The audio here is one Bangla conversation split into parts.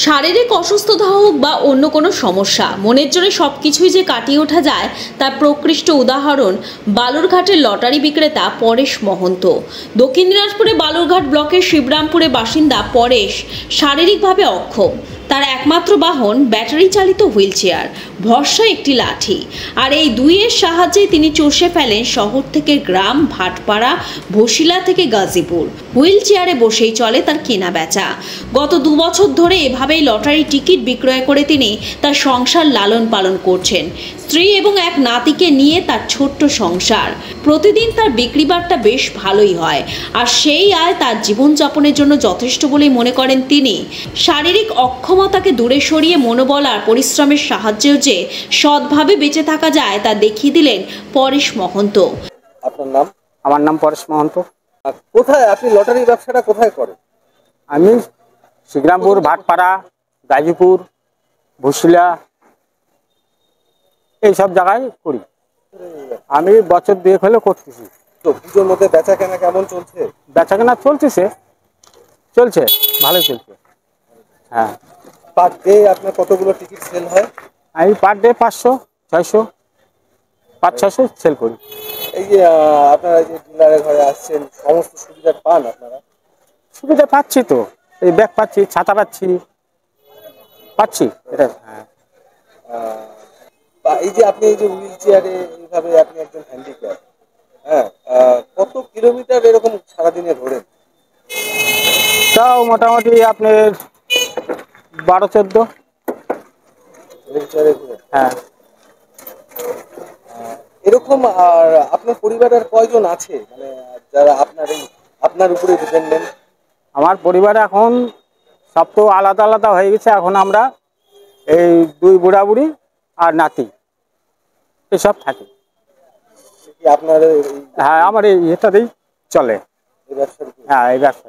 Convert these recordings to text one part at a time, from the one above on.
শারীরিক অসুস্থতা হোক বা অন্য কোনো সমস্যা, মনের জোরে সব কিছুই যে কাটিয়ে ওঠা যায় তার প্রকৃষ্ট উদাহরণ বালুরঘাটের লটারি বিক্রেতা পরেশ মহন্ত। দক্ষিণ দিনাজপুরে বালুরঘাট ব্লকের শিবরামপুরে বাসিন্দা পরেশ শারীরিকভাবে অক্ষম। তার একমাত্র বাহন ব্যাটারি চালিত হুইল চেয়ার, ভরসা একটি লাঠি। আর এই দুইয়ের সাহায্যে তিনি চষে ফেলেন শহর থেকে গ্রাম, ভাটপাড়া, বসিলা থেকে গাজীপুর। হুইল চেয়ারে বসেই চলে তার কেনা বেচা। গত 2 বছর ধরে এভাবেই লটারি টিকিট বিক্রয় করে তিনি তার সংসার লালন পালন করছেন। স্ত্রী এবং এক নাতিকে নিয়ে তার ছোট্ট সংসার। প্রতিদিন তার বিক্রি বাট্টা বেশ ভালোই হয়, আর সেই আয় তার জীবনযাপনের জন্য যথেষ্ট বলেই মনে করেন তিনি। শারীরিক অক্ষমতাকে দূরে সরিয়ে মনোবল আর পরিশ্রমের সাহায্যেও যে সৎভাবে বেঁচে থাকা যায় তা দেখিয়ে দিলেন পরেশ মহন্ত। আপনার নাম? আমার নাম পরেশ মহন্ত। কোথায় আপনি লটারি ব্যবসাটা কোথায় করেন? আমি শিবরামপুর, ভাটপাড়া, গাজীপুর, বসিলা এইসব জায়গায় করি। আমি বছর 2 হলে করতেছি। তো পুজোর মধ্যে বেচা কেনা কেমন চলছে? বেচা কেনা চলছে ভালোই চলছে। হ্যাঁ। পার ডে আপনার কতগুলো টিকিট সেল হয়? আমি পার ডে 500-600, 500-600 সেল করি। এই যে আপনারা যে ডিলারের ঘরে আসছেন, সমস্ত সুবিধা পান আপনারা? সুবিধা পাচ্ছি তো, এই ব্যাগ পাচ্ছি, ছাতা পাচ্ছি এটা। হ্যাঁ। এই যে আপনি এই যে হুইল চেয়ারে এইভাবে আপনি একজন হ্যান্ডিক্যাপ, হ্যাঁ, কত কিলোমিটার এরকম সারাদিনে ঘোরেন? তাও মোটামুটি আপনার 12-14। হুইল চেয়ারে ঘুরে? হ্যাঁ। এরকম আর আপনার পরিবারের কয়জন আছে, মানে যারা আপনার উপরে ডিপেন্ডেন্ট? আমার পরিবারে এখন সব তো আলাদা আলাদা হয়ে গেছে। এখন আমরা এই 2 বুড়া-বুড়ি আর নাতি এসব থাকি। আপনার? হ্যাঁ, আমার এই এটাতেই চলে। হ্যাঁ, এই ব্যবসা।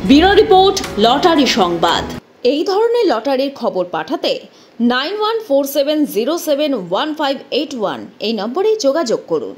ব্যুরো রিপোর্ট, লটারি সংবাদ। এই ধরনের লটারির খবর পাঠাতে 9147071581 এই নম্বরে যোগাযোগ করুন।